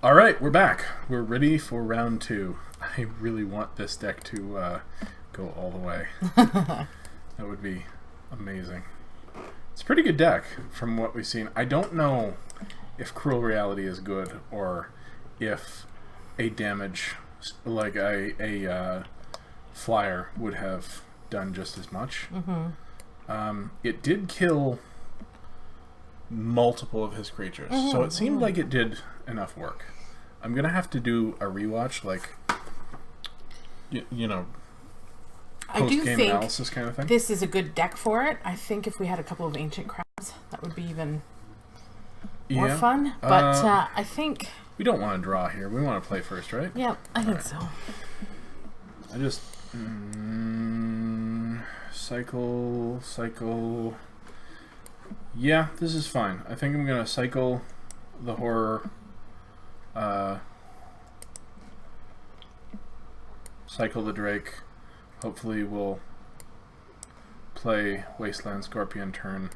Alright, we're back. We're ready for round 2. I really want this deck to go all the way. That would be amazing. It's a pretty good deck from what we've seen. I don't know if Cruel Reality is good or if a damage, like a flyer, would have done just as much. It did kill multiple of his creatures, so it seemed like it did enough work. I'm gonna have to do a rewatch, like you know, post-game analysis kind of thing. This is a good deck for it. I think if we had a couple of ancient crabs, that would be even more fun. But I think we don't want to draw here. We want to play first, right? Yeah, I think so. I just cycle. Yeah, this is fine. I think I'm gonna cycle the horror. Cycle the Drake. Hopefully we'll play Wasteland Scorpion turn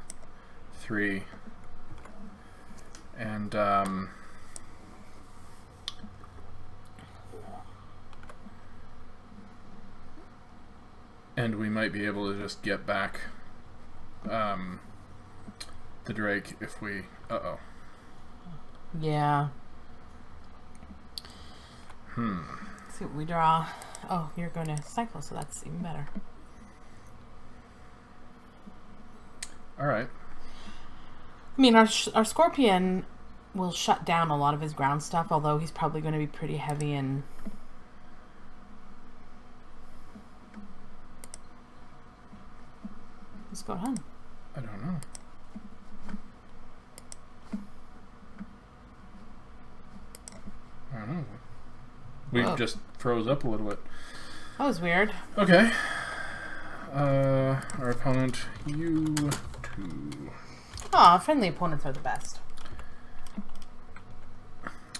3. And we might be able to just get back the Drake if we... Uh-oh. Yeah. Let's see what we draw. Oh, you're going to cycle, so that's even better. Alright. I mean, our Scorpion will shut down a lot of his ground stuff, although he's probably going to be pretty heavy in... What's going on? I don't know. I don't know. We just froze up a little bit. That was weird. Okay. Our opponent, you 2. Aw, friendly opponents are the best.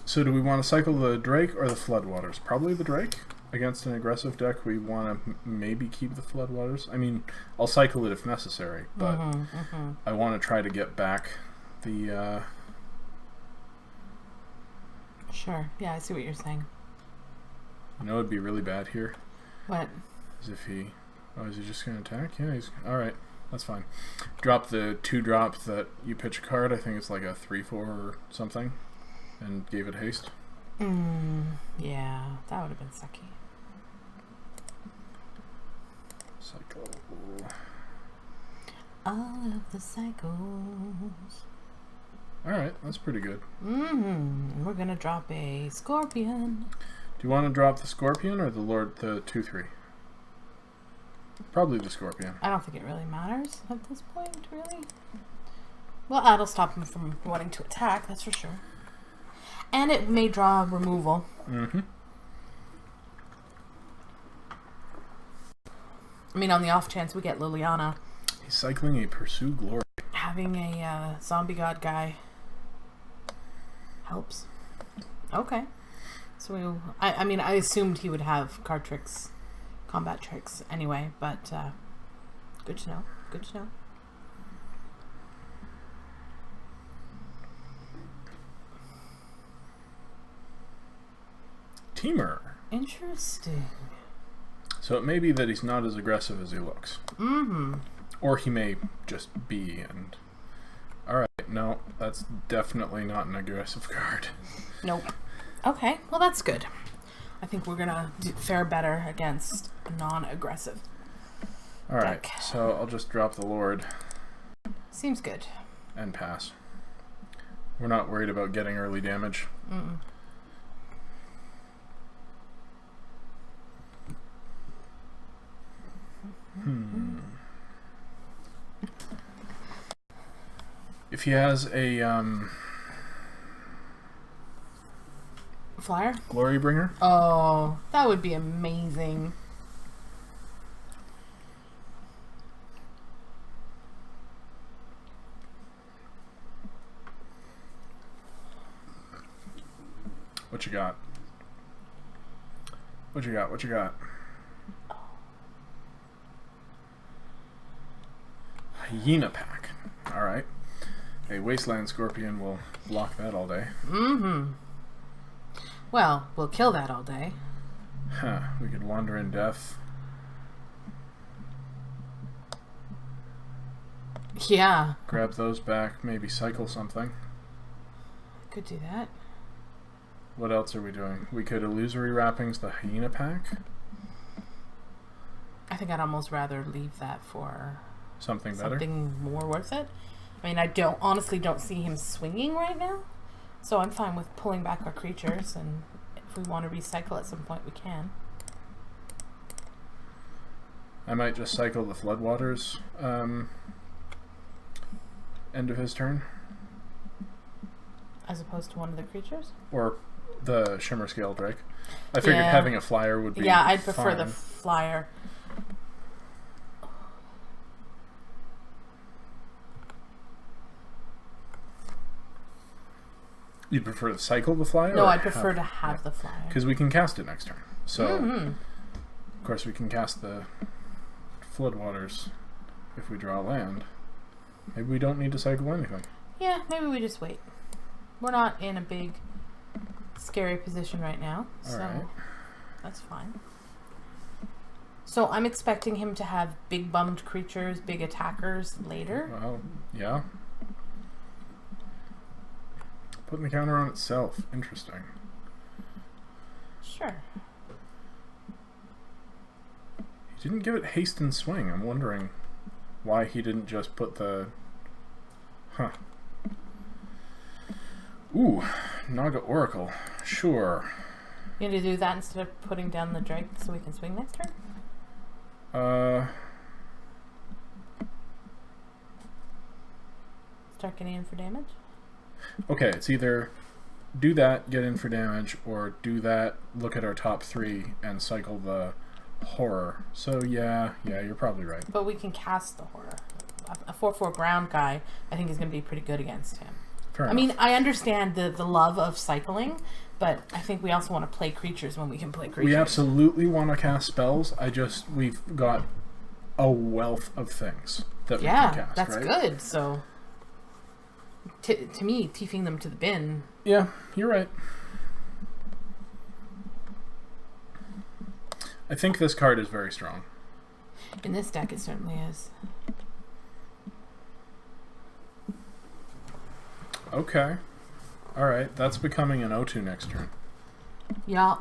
So do we want to cycle the Drake or the Floodwaters? Probably the Drake. Against an aggressive deck, we want to maybe keep the Floodwaters. I mean, I'll cycle it if necessary, but I want to try to get back the... Sure. Yeah, I see what you're saying. You know, it'd be really bad here. What? As if he... Oh, is he just going to attack? Yeah, he's... Alright, that's fine. Drop the 2-drop that you pitch a card. I think it's like a 3-4 or something. And gave it haste. Yeah, that would have been sucky. Cycle. All of the cycles. Alright, that's pretty good. We're going to drop a Scorpion. Do you want to drop the Scorpion or the 2-3? Probably the Scorpion. I don't think it really matters at this point, really. Well, that'll stop him from wanting to attack, that's for sure. And it may draw removal. I mean, on the off chance we get Liliana. He's cycling a Pursue Glory. Having a zombie god guy helps. Okay. So I mean, I assumed he would have card tricks, combat tricks anyway, but good to know. Good to know. Teamer. Interesting. So it may be that he's not as aggressive as he looks. Or he may just be, and... Alright, no, that's definitely not an aggressive card. Nope. Okay, well that's good. I think we're gonna fare better against a non-aggressive Alright, deck. so I'll just drop the Lord. Seems good. And pass. We're not worried about getting early damage. If he has a Flyer? Glory Bringer? Oh, that would be amazing. What you got? What you got? What you got? Hyena Pack. Alright. A Wasteland Scorpion will block that all day. Well, we'll kill that all day. Huh. We could wander in death. Yeah. Grab those back, maybe cycle something. Could do that. What else are we doing? We could illusory wrappings the hyena pack. I think I'd almost rather leave that for Something better. something more worth it. I mean, I honestly don't see him swinging right now, so I'm fine with pulling back our creatures, and if we want to recycle at some point, we can. I might just cycle the Floodwaters end of his turn. As opposed to one of the creatures? Or the Shimmer Scale Drake. I figured having a flyer would be Yeah, I'd prefer fine. the flyer. You'd prefer to cycle the flyer? No, I'd prefer to have the flyer. Because we can cast it next turn. So, of course, we can cast the Floodwaters if we draw land. Maybe we don't need to cycle anything. Yeah, maybe we just wait. We're not in a big, scary position right now, so Alright. that's fine. So I'm expecting him to have big bummed creatures, big attackers later. Well, yeah. Putting the counter on itself. Interesting. Sure. He didn't give it haste and swing. I'm wondering why he didn't just put the... Huh. Ooh, Naga Oracle. Sure. You gonna do that instead of putting down the Drake so we can swing next turn? Start getting in for damage? Okay, it's either do that, get in for damage, or do that, look at our top three, and cycle the horror. So yeah, you're probably right. But we can cast the horror. A 4/4 ground guy, I think, is going to be pretty good against him. Fair enough. I mean, I understand the love of cycling, but I think we also want to play creatures when we can play creatures. We absolutely want to cast spells. We've got a wealth of things that we can cast, that's right? good. So, to me, teefing them to the bin. Yeah, you're right. I think this card is very strong. In this deck, it certainly is. Okay. Alright, that's becoming an O2 next turn. Yeah,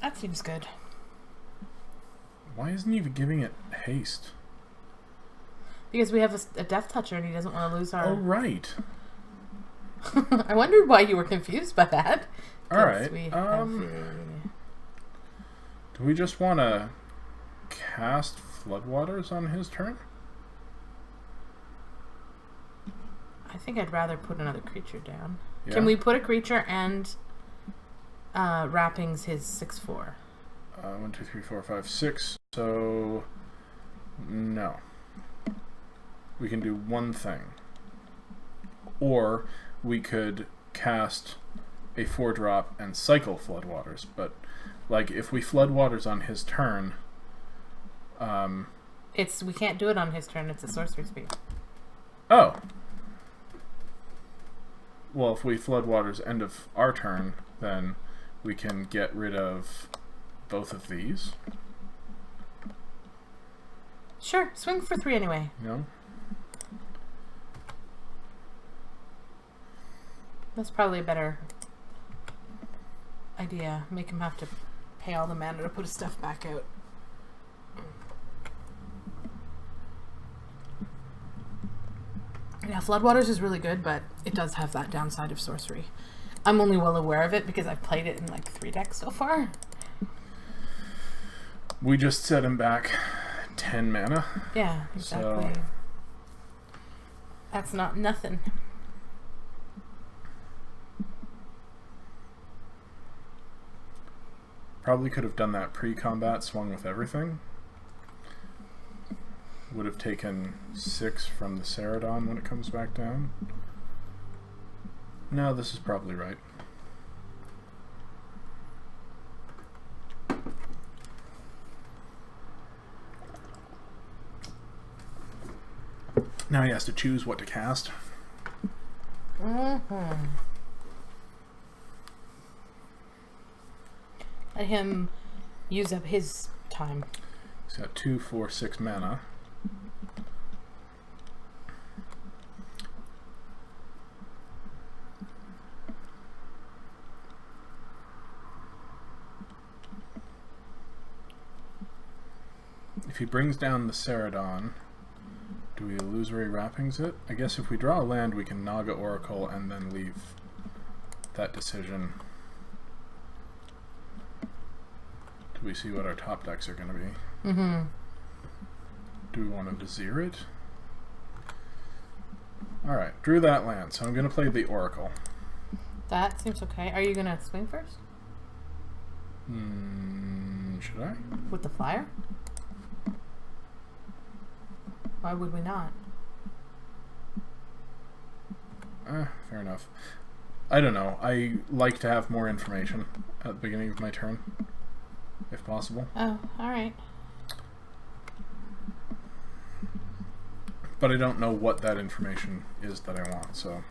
that seems good. Why isn't he even giving it haste? Because we have a Death Toucher and he doesn't want to lose our... Oh, right. I wondered why you were confused by that. Alright, We do we just want to cast Floodwaters on his turn? I think I'd rather put another creature down. Yeah. Can we put a creature and wrappings his 6/4? 1, 2, 3, 4, 5, 6. So, no. We can do one thing. Or we could cast a 4-drop and cycle Floodwaters. But, like, if we Floodwaters on his turn... We can't do it on his turn. It's a sorcery speed. Oh! Well, if we Floodwaters end of our turn, then we can get rid of both of these. Sure, swing for 3 anyway. No? That's probably a better idea. Make him have to pay all the mana to put his stuff back out. Yeah, Floodwaters is really good, but it does have that downside of sorcery. I'm only well aware of it because I've played it in like 3 decks so far. We just set him back 10 mana. Yeah, exactly. So... That's not nothing. Probably could have done that pre-combat, swung with everything. Would have taken 6 from the Ceradon when it comes back down. No, this is probably right. Now he has to choose what to cast. Let him use up his time. He's got 2, 4, 6 mana. If he brings down the Ceradon, do we illusory wrappings it? I guess if we draw a land, we can Naga Oracle and then leave that decision. Do we see what our top decks are going to be? Mm-hmm. Do we want to Vizier it? Alright, drew that land, so I'm going to play the Oracle. That seems okay. Are you going to swing first? Should I? With the flyer? Why would we not? Fair enough. I don't know. I like to have more information at the beginning of my turn, if possible. Oh, alright. But I don't know what that information is that I want, so...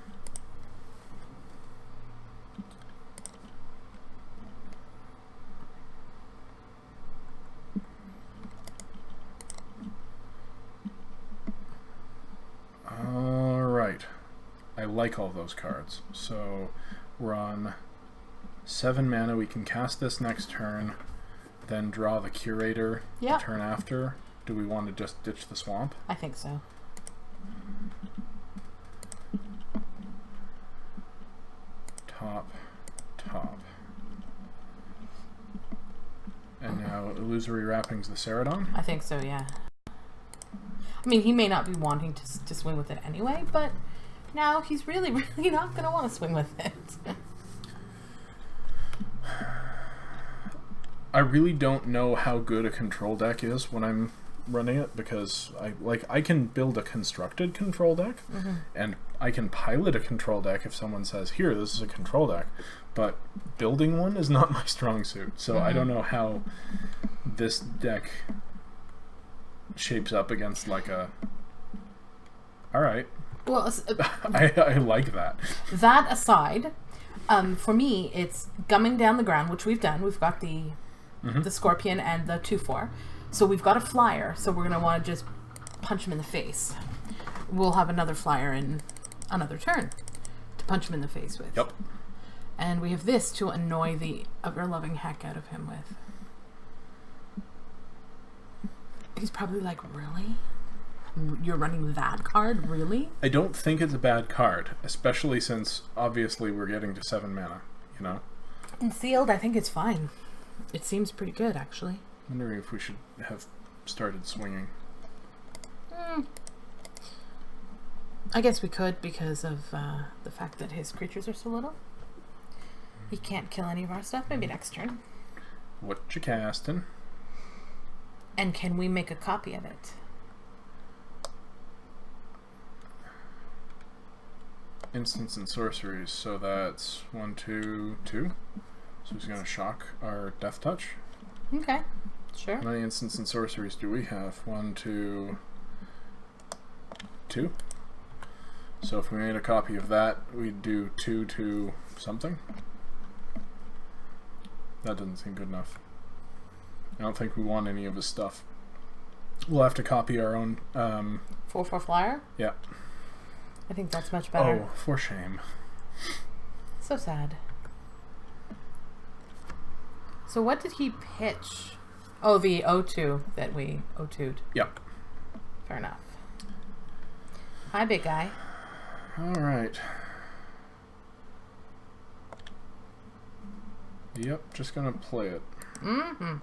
Alright. I like all those cards. So we're on 7 mana. We can cast this next turn, then draw the Curator the turn after. Do we want to just ditch the swamp? I think so. Top. And now illusory wrappings the Ceradon? I think so, yeah. I mean, he may not be wanting to swing with it anyway, but now he's really, really not going to want to swing with it. I really don't know how good a control deck is when I'm running it, because I can build a constructed control deck, and I can pilot a control deck if someone says, here, this is a control deck, but building one is not my strong suit, so I don't know how this deck shapes up against like a... Alright. Well, I like that. That aside, for me, it's gumming down the ground, which we've done. We've got the Scorpion and the 2/4. So we've got a flyer, so we're going to want to just punch him in the face. We'll have another flyer in another turn to punch him in the face with. Yep. And we have this to annoy the ever-loving heck out of him with. He's probably like, really? You're running that card? Really? I don't think it's a bad card, especially since, obviously, we're getting to 7 mana, you know? And sealed, I think it's fine. It seems pretty good, actually. Wondering if we should have started swinging. I guess we could because of the fact that his creatures are so little. He can't kill any of our stuff. Maybe next turn. What you casting? And can we make a copy of it? Instants and sorceries. So that's 1, 2, 2. So he's going to shock our Death Touch. Okay. Sure. How many instants and sorceries do we have? 1, 2, 2. So if we made a copy of that, we'd do 2 to something. That doesn't seem good enough. I don't think we want any of his stuff. We'll have to copy our own... 4/4 flyer? Yeah. I think that's much better. Oh, for shame. So sad. So what did he pitch? Oh, the O2 that we O2'd. Yep. Fair enough. Hi, big guy. Alright. Yep, just gonna play it. Mm-hmm.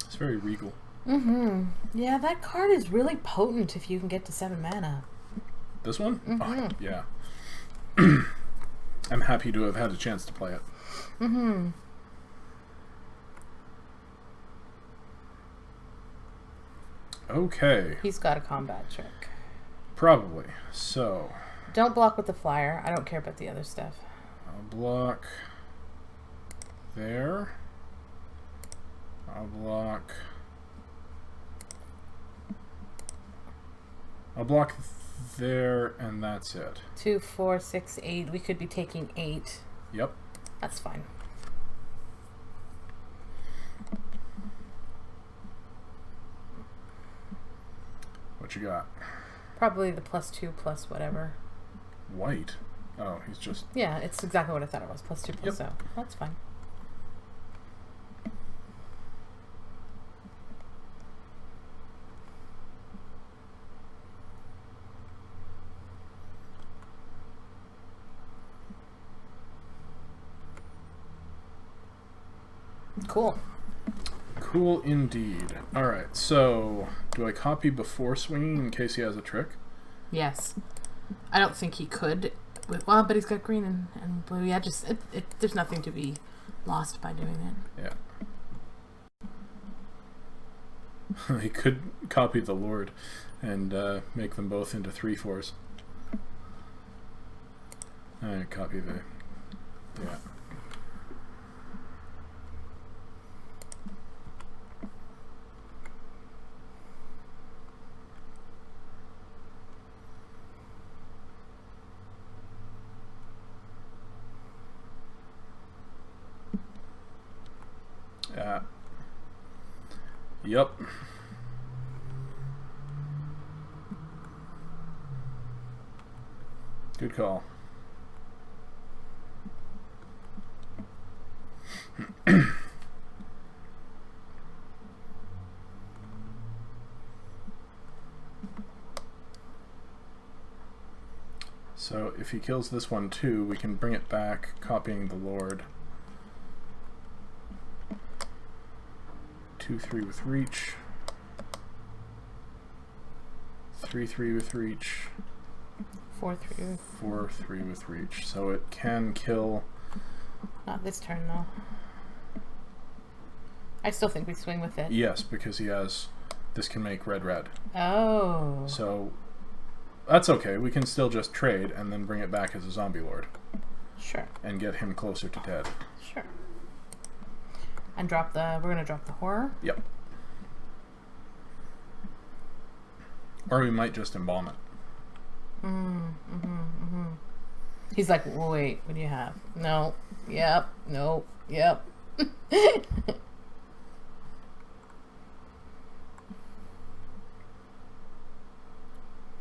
It's very regal. Yeah, that card is really potent if you can get to 7 mana. This one? Oh, yeah. I'm happy to have had a chance to play it. Okay. He's got a combat trick. Probably. So. Don't block with the flyer. I don't care about the other stuff. I'll block there. I'll block there, and that's it. 2, 4, 6, 8. We could be taking 8. Yep. That's fine. What you got? Probably the +2 plus whatever. White. Oh, he's just... Yeah, it's exactly what I thought it was. +2 plus 0. That's fine. Cool. Cool indeed. Alright, so do I copy before swinging in case he has a trick? Yes. I don't think he could. Well, but he's got green and blue. Yeah, just there's nothing to be lost by doing it. Yeah. He could copy the Lord and make them both into 3/4s. Copy the... Yeah. Yep. Good call. So if he kills this one too, we can bring it back, copying the Lord. 2/3 with reach. 3/3 with reach. 4/3. 4/3 with reach. So it can kill. Not this turn though. I still think we swing with it. Yes, because he has. This can make red. Oh. So that's okay. We can still just trade and then bring it back as a zombie lord. Sure. And get him closer to dead. Sure. And drop the... We're gonna drop the horror? Yep. Or we might just embalm it. He's like, wait, what do you have? No. Yep. No. Yep.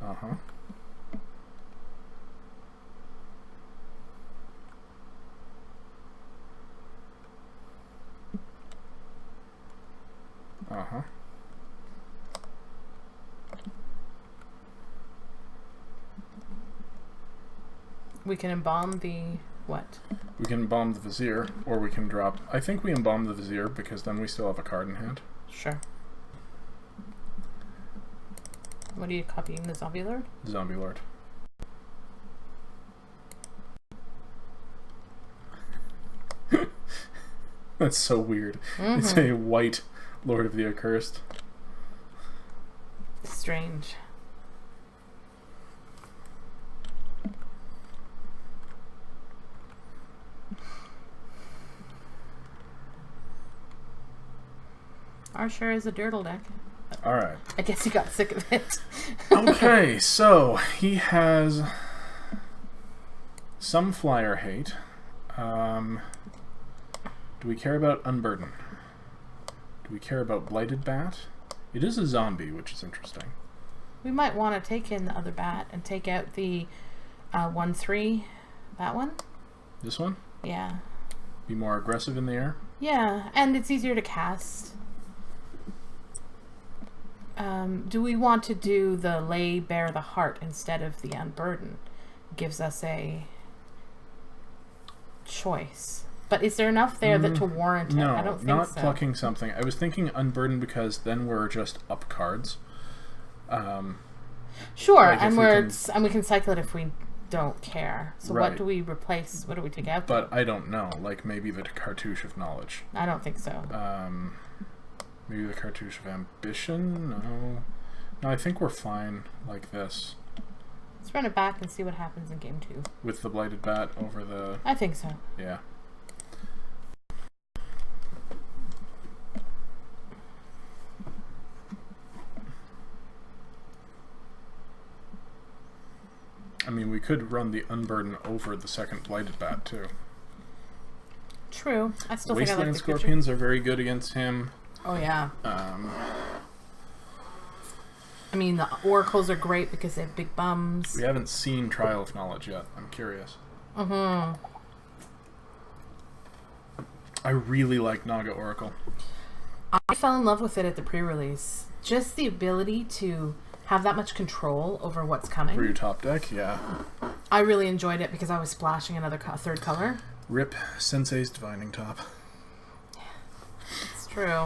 Uh-huh. Uh-huh. We can embalm the... what? We can embalm the Vizier, or we can drop... I think we embalm the Vizier, because then we still have a card in hand. Sure. What are you copying? The Zombie Lord? Zombie Lord. That's so weird. It's a white Lord of the Accursed. Strange. Our sure is a dirtle deck. Alright. I guess he got sick of it. Okay, so he has some flyer hate. Do we care about Unburden? Do we care about Blighted Bat? It is a zombie, which is interesting. We might want to take in the other bat and take out the 1/3. That one? This one? Yeah. Be more aggressive in the air? Yeah, and it's easier to cast. Do we want to do the Lay Bare the Heart instead of the Unburden? Gives us a choice. But is there enough there that to warrant it? No, I don't think not so. plucking something. I was thinking Unburden because then we're just up cards. Sure, like and we we can cycle it if we don't care. So Right. what do we replace? What do we take out? But I don't know. Like maybe the Cartouche of Knowledge. I don't think so. Maybe the Cartouche of Ambition? No. No, I think we're fine like this. Let's run it back and see what happens in game 2. With the Blighted Bat over the... I think so. Yeah. I mean, we could run the Unburden over the second Blighted Bat, too. True. I still Wasteland think I like the Scorpions are very good against him. Oh, yeah. I mean, the Oracles are great because they have big bums. We haven't seen Trial of Knowledge yet. I'm curious. Mm-hmm. I really like Naga Oracle. I fell in love with it at the pre-release. Just the ability to have that much control over what's coming. For your top deck, yeah. I really enjoyed it because I was splashing another third color. Rip Sensei's Divining Top. It's true.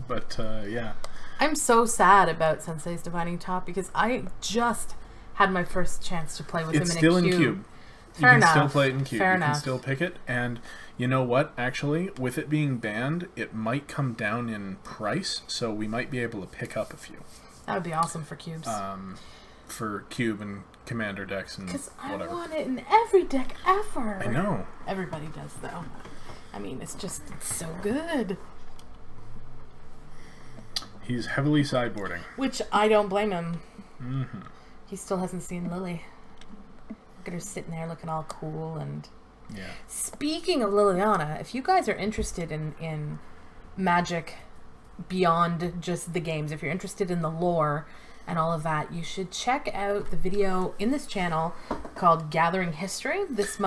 But, yeah. I'm so sad about Sensei's Divining Top because I just had my first chance to play with him in a cube. It's still in cube. Fair enough. You can still play it in cube. Fair you enough. Can still pick it. And you know what? Actually, with it being banned, it might come down in price, so we might be able to pick up a few. That would be awesome for cubes. For cube and commander decks and Because I whatever. want it in every deck ever. I know. Everybody does, though. I mean, it's so good. He's heavily sideboarding. Which I don't blame him. Mm-hmm. He still hasn't seen Lily. Look at her sitting there looking all cool. And Yeah. speaking of Liliana, if you guys are interested in Magic beyond just the games, if you're interested in the lore and all of that, you should check out the video in this channel called Gathering History. This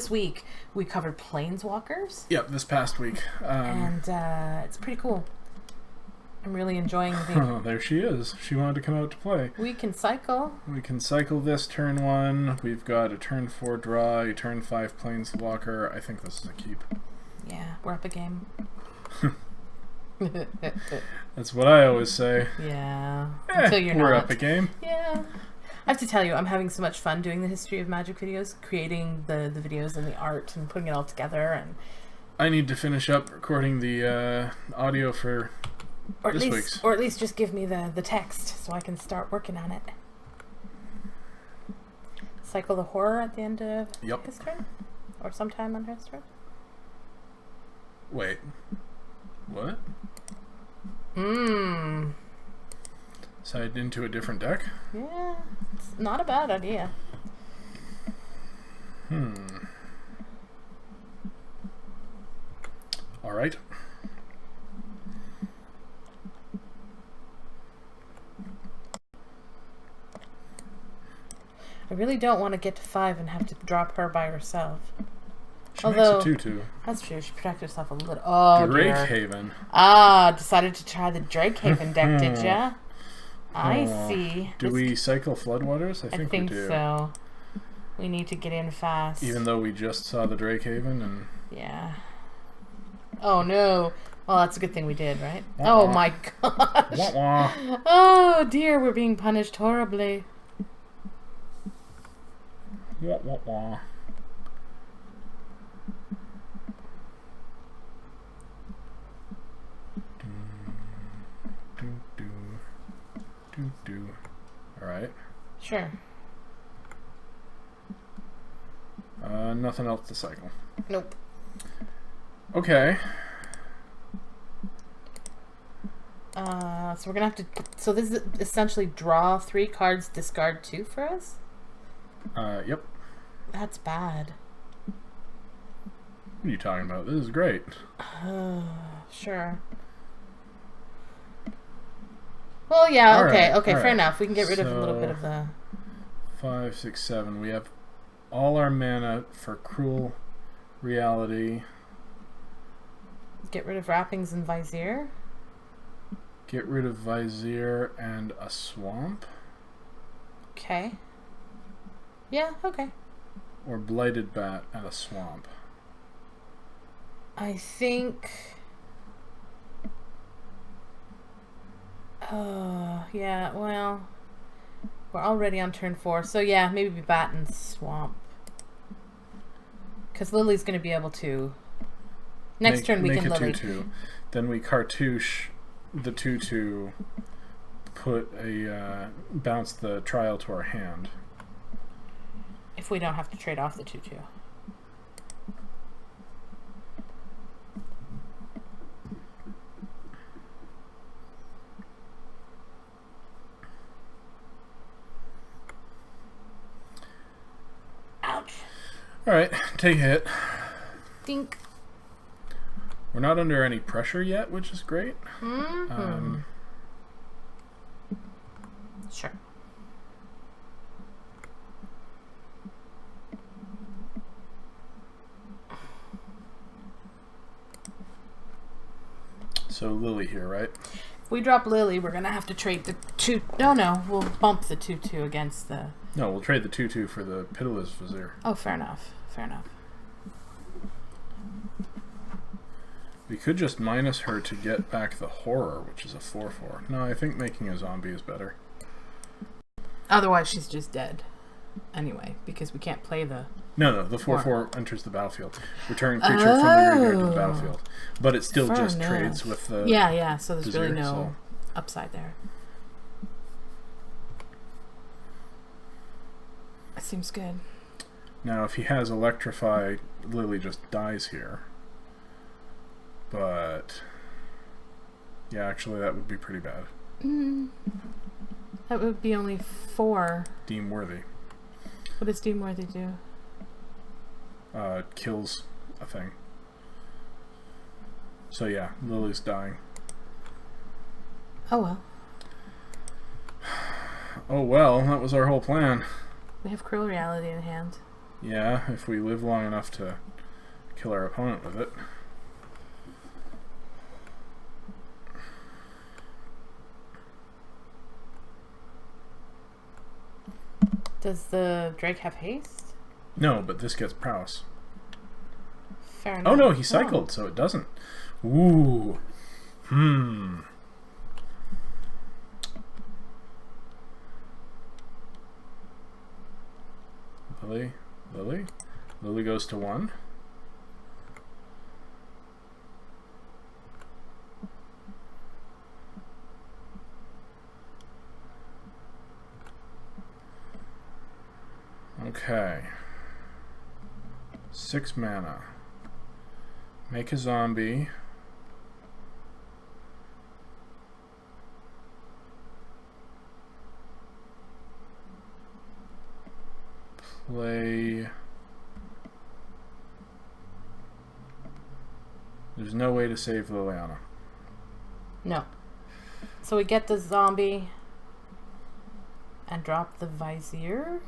week we covered Planeswalkers. Yep, this past week. And it's pretty cool. I'm really enjoying the... Oh, there she is. She wanted to come out to play. We can cycle. We can cycle this turn 1. We've got a turn 4 draw, a turn 5 Planeswalker. I think this is a keep. Yeah, we're up a game. That's what I always say. Yeah. Until you're we're not. up a game. Yeah. I have to tell you, I'm having so much fun doing the History of Magic videos, creating the videos and the art and putting it all together. And I need to finish up recording the audio for this week's. Or at least just give me the text so I can start working on it. Cycle the horror at the end of his turn? Or sometime on his turn? Wait. What? Side into a different deck? Yeah. It's not a bad idea. Alright. I really don't want to get to 5 and have to drop her by herself. She Although, makes a 2/2. That's true. She protected herself a little. Oh, dear. Drakehaven. Ah, decided to try the Drakehaven deck, did ya? I see. Do we cycle Floodwaters? I think we do. So. We need to get in fast. Even though we just saw the Drakehaven and... Yeah. Oh, no. Well, that's a good thing we did, right? Oh, my gosh. Wah-wah. Oh, dear. We're being punished horribly. Wah-wah-wah. Alright. Sure. Nothing else to cycle. Nope. Okay. So we're gonna have to... So this is essentially draw 3 cards, discard 2 for us? Yep. That's bad. What are you talking about? This is great. Sure. Well, yeah, All okay, right, okay, all fair right. enough. We can get rid of a little bit of the... 5, 6, 7. We have all our mana for Cruel Reality. Get rid of Wrappings and Vizier. Get rid of Vizier and a Swamp. Okay. Yeah, okay. Or Blighted Bat and a Swamp. I think... yeah, well... We're already on turn 4, so yeah, maybe Bat and Swamp. Because Lily's going to be able to... Next turn we make can a Lily... 2/2. Then we cartouche the 2/2 put a bounce the trial to our hand. If we don't have to trade off the 2/2. Ouch. Alright, take a hit. Dink. We're not under any pressure yet, which is great. Sure. So Lily here, right? If we drop Lily, we're gonna have to trade the 2. No, we'll bump the 2/2 against the. No, we'll trade the 2/2 for the Pitiless Vizier. Oh, fair enough. Fair enough. We could just minus her to get back the Horror, which is a 4/4. No, I think making a zombie is better. Otherwise, she's just dead. Anyway, because we can't play the. No, the 4/4 enters the battlefield. Return creature from the graveyard to the battlefield. But it still Fair just enough. trades with the. Yeah, so there's Vizier, really no so. upside there. That seems good. Now, if he has Electrify, Lily just dies here. But. Yeah, actually, that would be pretty bad. That would be only 4. Deem worthy. What does Deemworthy do? Kills a thing. So yeah, Lily's dying. Oh well. Oh well, that was our whole plan. We have Cruel Reality in hand. Yeah, if we live long enough to kill our opponent with it. Does the Drake have haste? No, but this gets prowess. Fair enough. Oh no, he cycled, so it doesn't. Ooh. Lily goes to 1. Okay. 6 mana. Make a zombie. Play. There's no way to save Liliana. No. So we get the zombie and drop the Vizier.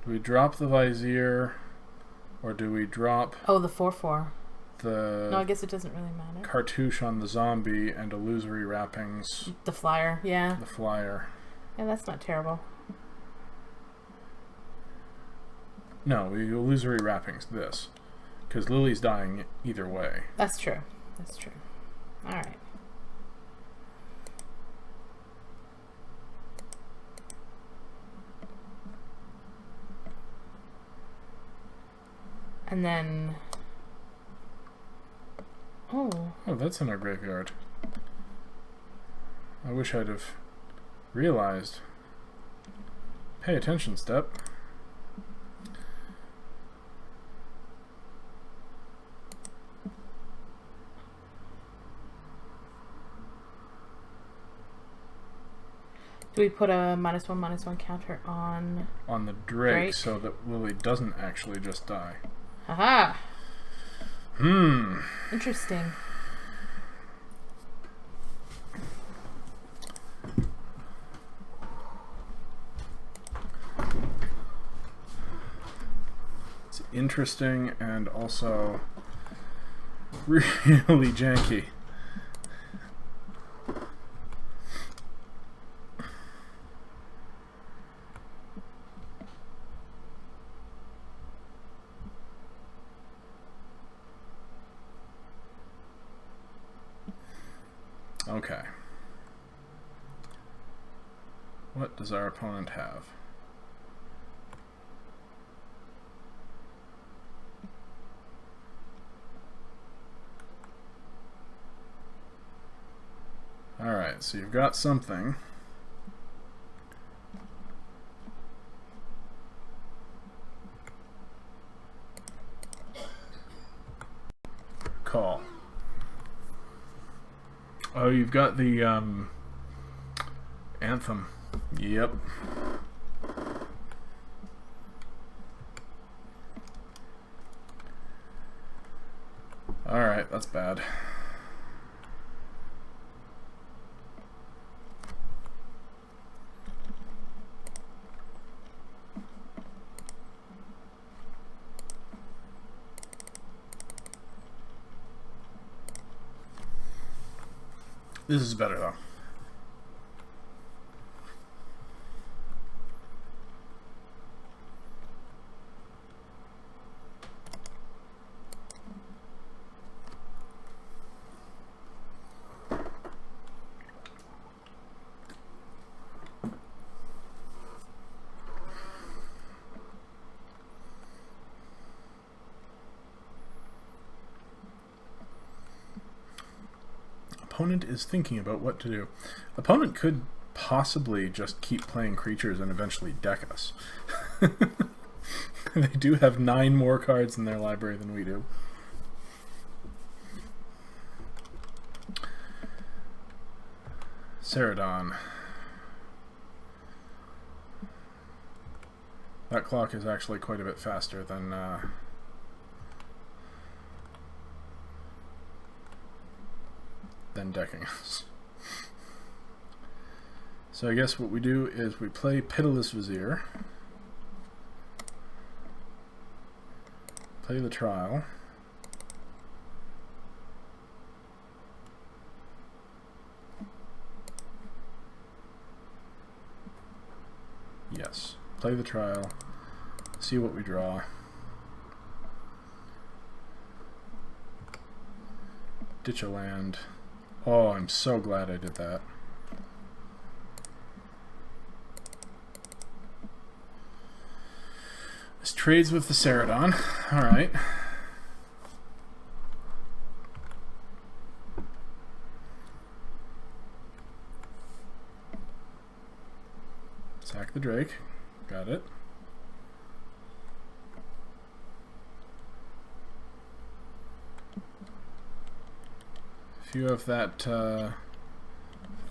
Do we drop the Vizier, or do we drop Oh, the 4/4. the No, I guess it doesn't really matter. cartouche on the zombie and illusory wrappings, The flyer, yeah. the flyer? Yeah, that's not terrible. No, we illusory wrappings this, because Lily's dying either way. That's true. That's true. Alright. And then... Oh. Oh, that's in our graveyard. I wish I'd have realized. Pay attention, Step. Do we put a -1/-1 counter on... On the Drake, so that Lily doesn't actually just die. Haha! Interesting. It's interesting and also really janky. Okay. What does our opponent have? Alright, so you've got something. Call. Oh, you've got the Anthem. Yep. Alright, that's bad. This is better though. Opponent is thinking about what to do. Opponent could possibly just keep playing creatures and eventually deck us. They do have 9 more cards in their library than we do. Ceradon. That clock is actually quite a bit faster than decking us. So I guess what we do is we play Pitiless Vizier, play the Trial, yes, play the Trial, see what we draw, ditch a land. Oh, I'm so glad I did that. This trades with the Ceradon. Alright. Sack the Drake. Got it. If you have that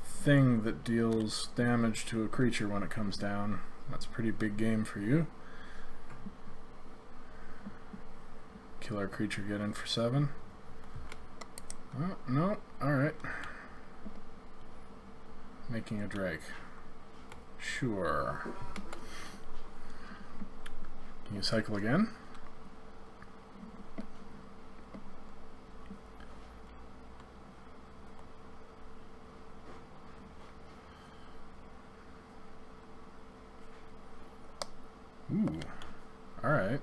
thing that deals damage to a creature when it comes down, that's a pretty big game for you. Kill our creature, get in for 7. Oh, no, alright. Making a Drake. Sure. Can you cycle again? Ooh, alright.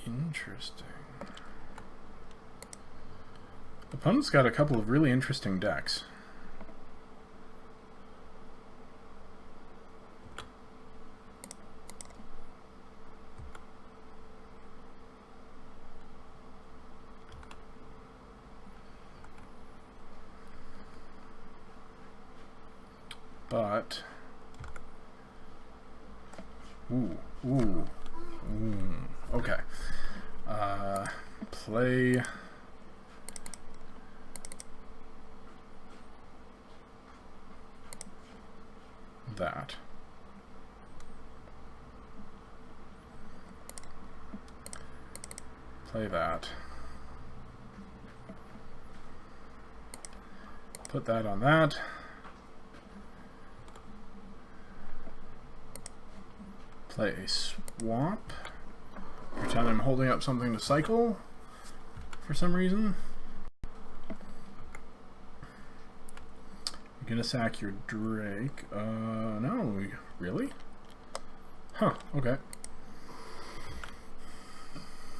Interesting. Opponent's got a couple of really interesting decks. But okay. Play that. Play that. Put that on that. Play a swamp. Pretend I'm holding up something to cycle for some reason. You're gonna sack your Drake. No, really? Huh, okay.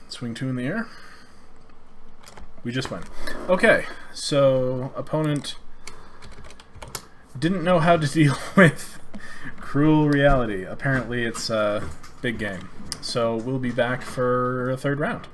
Swing 2 in the air. We just win. Okay, so opponent didn't know how to deal with Cruel reality. Apparently it's a big game. So we'll be back for a third round.